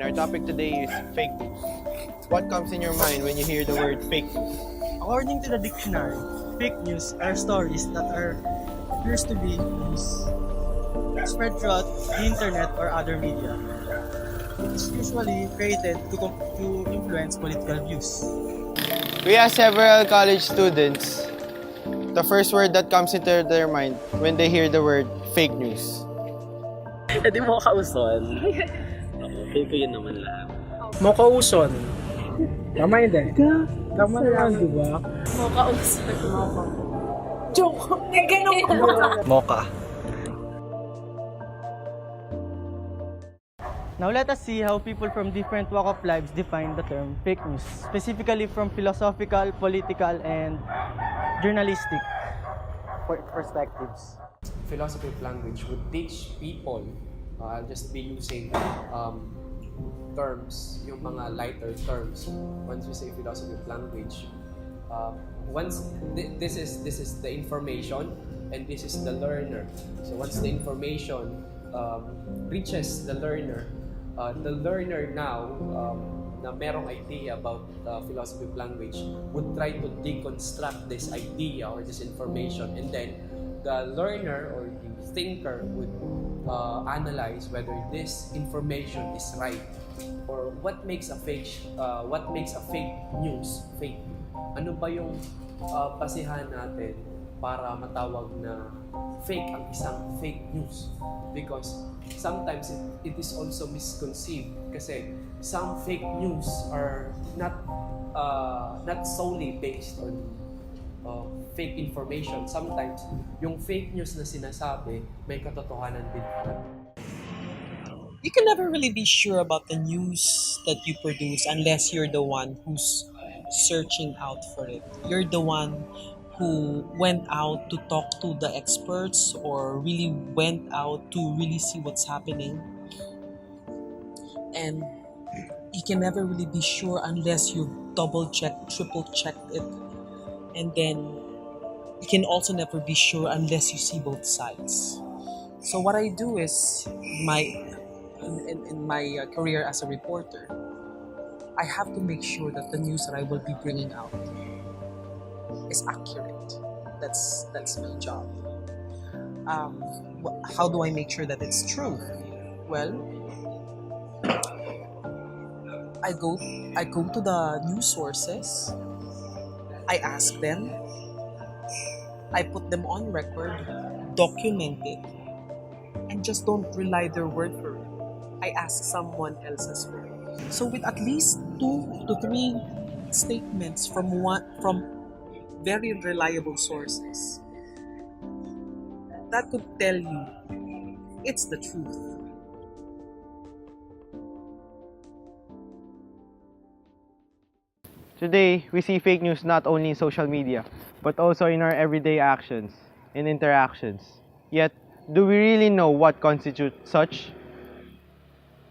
our topic today is fake news. What comes in your mind when you hear the word fake news? According to the dictionary, fake news are stories that appears to be news spread throughout the internet or other media. It's usually created to influence political views. We asked several college students the first word that comes into their mind when they hear the word fake news. Eh di mo kauson. Feel ko yun naman lang. Mokauson. Tama hindi. Tama naman, di ba? Mocha. Now let us see how people from different walk of lives define the term fake news, specifically from philosophical, political, and journalistic perspectives. Philosophy of language would teach people, I'll just be using terms, yung mga lighter terms. Once we say philosophy of language, this is the information and this is the learner. So once the information reaches the learner now na merong idea about philosophy of language would try to deconstruct this idea or this information, and then the learner or the thinker would analyze whether this information is right or what makes a fake news fake. Ano ba yung basihan natin para matawag na fake ang isang fake news? Because sometimes it is also misconceived kasi some fake news are not solely based on fake information. Sometimes yung fake news na sinasabi may katotohanan din pala. You can never really be sure about the news that you produce unless you're the one who's searching out for it. You're the one who went out to talk to the experts or really went out to really see what's happening. And you can never really be sure unless you double-checked, triple-checked it. And then you can also never be sure unless you see both sides. So what I do is, in my career as a reporter, I have to make sure that the news that I will be bringing out is accurate. That's my job. How do I make sure that it's true? Well, I go to the news sources. I ask them. I put them on record, document it, and just don't rely their word for it. I ask someone else's word. So with at least 2 to 3 statements from very reliable sources, that could tell you it's the truth. Today, we see fake news not only in social media, but also in our everyday actions and interactions. Yet, do we really know what constitutes such?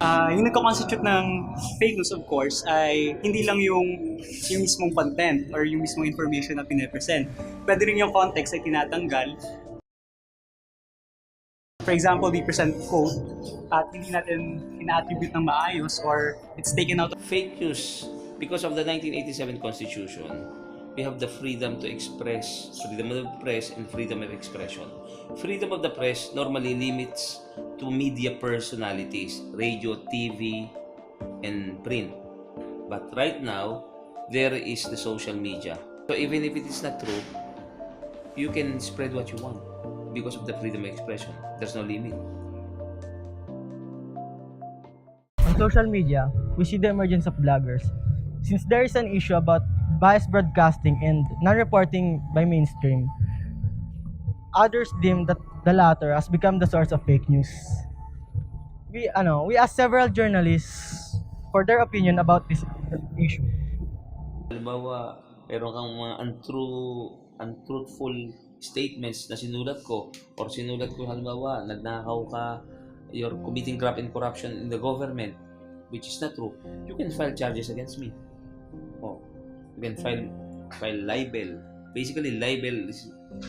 Yung nagko-constitute ng fake news, of course, ay hindi lang yung mismong content or yung mismong information na pine-present. Pwede rin yung context ay tinatanggal. For example, we present code at hindi natin ina-attribute ng maayos or it's taken out of Fake news, because of the 1987 Constitution, we have the freedom to express, freedom of the press and freedom of expression. Freedom of the press normally limits to media personalities, radio, TV, and print. But right now, there is the social media. So even if it is not true, you can spread what you want because of the freedom of expression. There's no limit. On social media, we see the emergence of bloggers. Since there is an issue about biased broadcasting and non-reporting by mainstream, others deem that the latter has become the source of fake news. We asked several journalists for their opinion about this issue. Halimbawa, meron kang mga untruthful statements na sinulat ko halimbawa, nagnakaw ka, you're committing graft and corruption in the government, which is not true, you can file charges against me. You can file libel. Basically, libel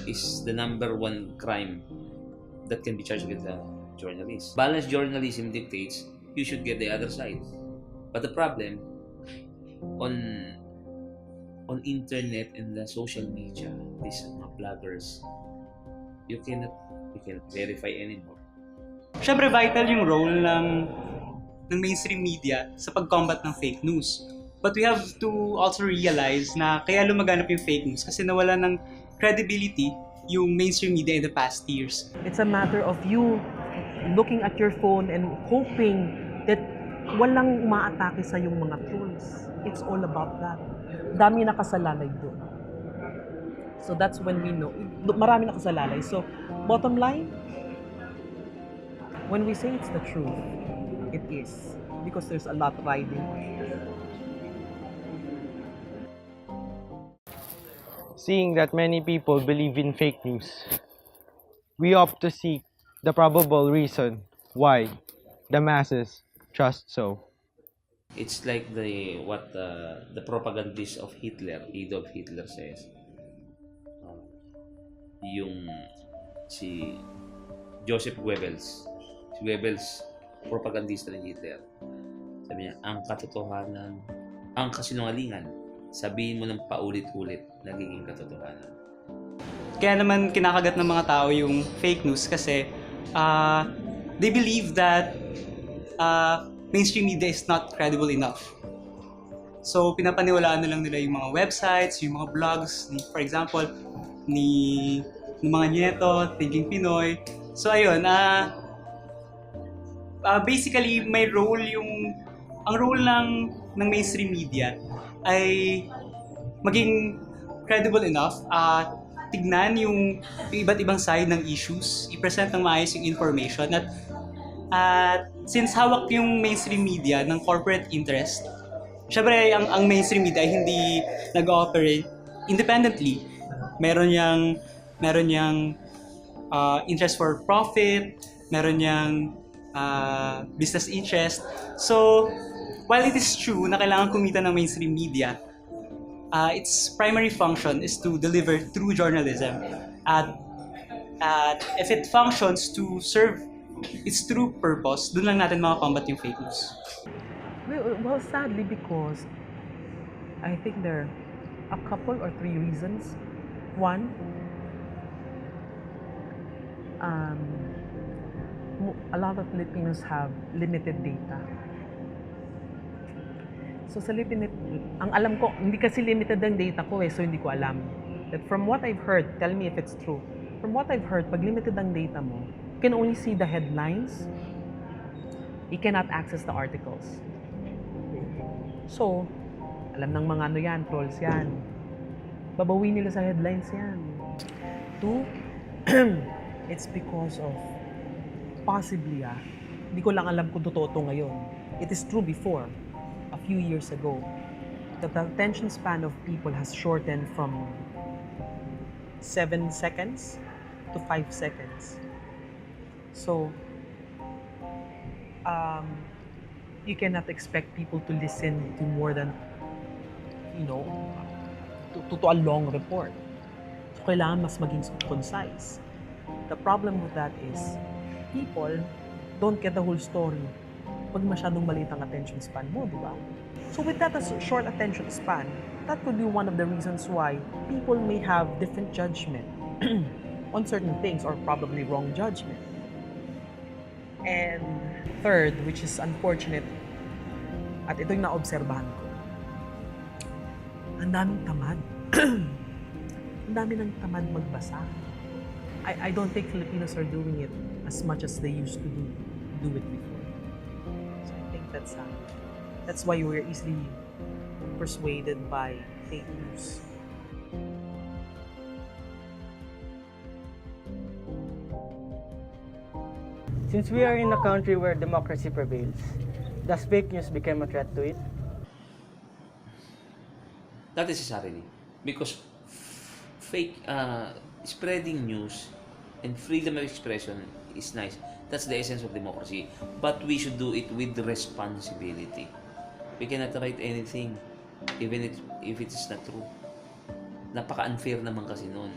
is the number one crime that can be charged against a journalist. Balanced journalism dictates you should get the other side. But the problem on internet and the social media, these mga bloggers, you cannot verify anymore. Siyempre, vital yung role ng mainstream media sa pag-combat ng fake news. But we have to also realize na kaya lumaganap yung fake news kasi nawala ng credibility yung mainstream media in the past years. It's a matter of you looking at your phone and hoping that walang umaatake sa yung mga trolls. It's all about that. Dami nakasalalay doon. So that's when we know. Marami nakasalalay. So bottom line, when we say it's the truth, it is. Because there's a lot riding. Seeing that many people believe in fake news, we opt to seek the probable reason why the masses trust so. It's like the propagandist of Hitler, Adolf Hitler says. Yung si Joseph Goebbels. Si Goebbels, propagandista ni Hitler. Sabi niya, ang katotohanan, ang kasinungalingan, sabihin mo ng paulit-ulit, nagiging katotohanan. Kaya naman kinakagat ng mga tao yung fake news kasi they believe that mainstream media is not credible enough. So, pinapaniwalaan na lang nila yung mga websites, yung mga blogs, for example, ng mga Nieto, Thinking Pinoy. So, ayun, basically, ang role ng mainstream media ay maging credible enough, tignan yung iba't ibang side ng issues, i-present ng maayos yung information, at since hawak yung mainstream media ng corporate interest, syempre ang mainstream media ay hindi nag-ooperate independently. Meron niyang interest for profit, meron niyang business interest. So, while it is true na kailangan kumita ng mainstream media, its primary function is to deliver true journalism. At if it functions to serve its true purpose, dun lang natin makakombat yung fake news. Well, sadly, because I think there are a couple or three reasons. One, a lot of Filipinos have limited data. So sa ang alam ko, hindi kasi limited ang data ko so hindi ko alam. But from what I've heard, tell me if it's true. From what I've heard, pag limited ang data mo, you can only see the headlines. You cannot access the articles. So, alam ng mga trolls yan. Babawin nila sa headlines yan. Two, it's because of possibly, hindi ko lang alam kung totoo to ngayon. It is true before, a few years ago, that the attention span of people has shortened from 7 seconds to 5 seconds. So, you cannot expect people to listen to more than, to a long report. So, kailangan mas maging concise. The problem with that is, people don't get the whole story pag masyadong maliit ang attention span mo, di ba? So with that short attention span, that could be one of the reasons why people may have different judgment on certain things or probably wrong judgment. And third, which is unfortunate, at ito yung naobserbahan ko, ang daming tamad. Ang dami ng tamad magbasa. I don't think Filipinos are doing it as much as they used to do it before. So I think that's why we're easily persuaded by fake news. Since we are in a country where democracy prevails, does fake news become a threat to it? Not necessarily, because spreading news and freedom of expression is nice. That's the essence of democracy. But we should do it with responsibility. We cannot write anything, even if it is not true. Napaka-unfair naman kasi nun.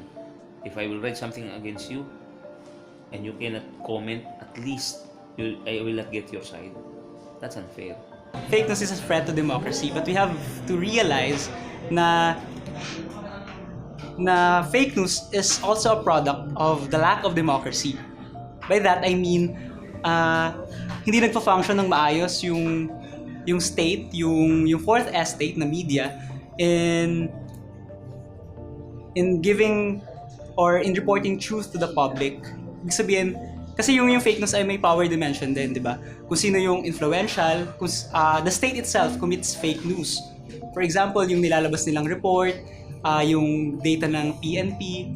If I will write something against you, and you cannot comment, at least I will not get your side. That's unfair. Fake news is a threat to democracy, but we have to realize na fake news is also a product of the lack of democracy. By that, I mean, hindi nagpa-function ng maayos yung state, yung fourth estate na media in giving or in reporting truth to the public. Ibig sabihin, kasi yung fake news ay may power dimension din, di ba? Kung sino yung influential, kung, the state itself commits fake news. For example, yung nilalabas nilang report, yung data ng PNP,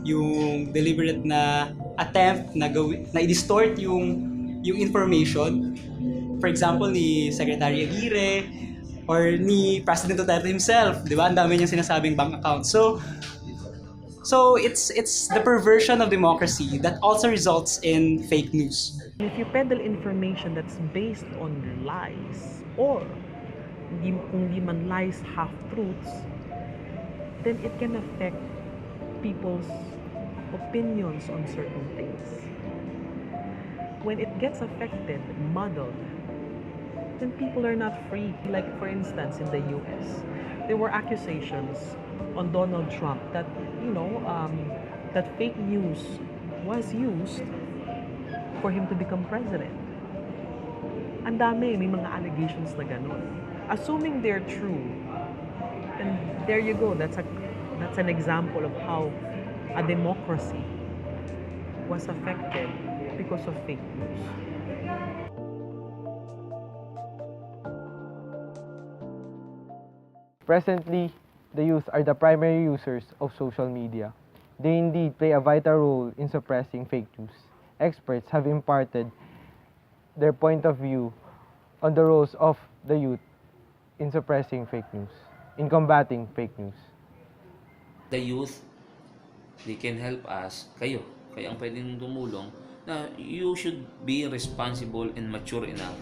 yung deliberate na attempt na i-distort yung information. For example, ni Secretary Aguirre or ni President Duterte himself, di ba? Ang dami niyang sinasabing bank account. So it's the perversion of democracy that also results in fake news. If you peddle information that's based on lies or kung di man lies, half-truths, then it can affect people's opinions on certain things. When it gets affected, muddled, then people are not free. Like for instance, in the US, there were accusations on Donald Trump that, that fake news was used for him to become president. Ang dami, may mga allegations na ganun. Assuming they're true, and there you go, that's an example of how a democracy was affected because of fake news. Presently, the youth are the primary users of social media. They indeed play a vital role in suppressing fake news. Experts have imparted their point of view on the roles of the youth in suppressing fake news, in combating fake news. The youth, they can help us, kayo ang pwedeng tumulong, na you should be responsible and mature enough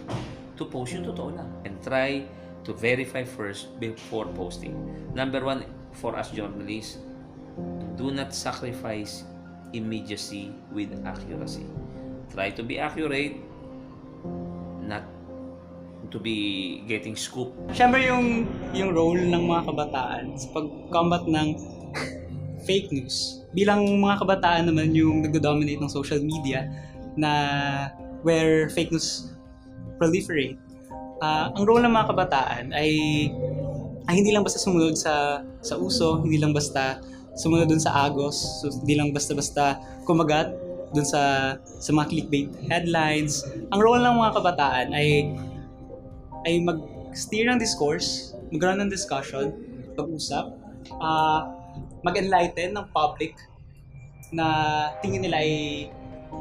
to post yung totoo lang and try to verify first before posting. Number one, for us journalists, do not sacrifice immediacy with accuracy. Try to be accurate, not to be getting scoop. Siyempre yung role ng mga kabataan sa pag-combat ng fake news. Bilang mga kabataan naman yung nagdo-dominate ng social media na where fake news proliferate. Ang role ng mga kabataan ay hindi lang basta sumunod sa uso, hindi lang basta sumunod dun sa agos, so hindi lang basta-basta kumagat dun sa mga clickbait headlines. Ang role ng mga kabataan ay mag-steer ng discourse, magkaroon ng discussion, pag-usap, mag-enlighten ng public na tingin nila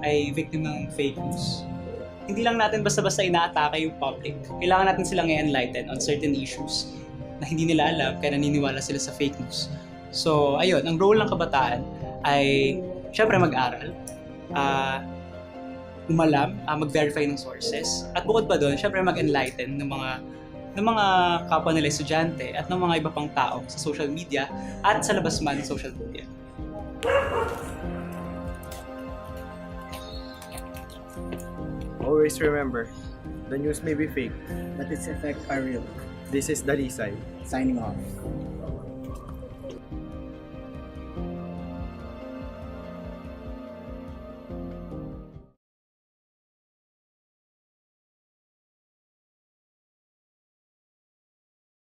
ay victim ng fake news. Hindi lang natin basta-basta inaatake yung public. Kailangan natin silang i-enlighten on certain issues na hindi nila alam kaya naniniwala sila sa fake news. So, ayun, ang role ng kabataan ay syempre mag-aral, umalam, mag-verify ng sources, at bukod pa doon, syempre mag-enlighten ng mga kapwa nila estudyante at ng mga iba pang tao sa social media at sa labas man ng social media. Always remember, the news may be fake, but its effects are real. This is Dalisay, signing off.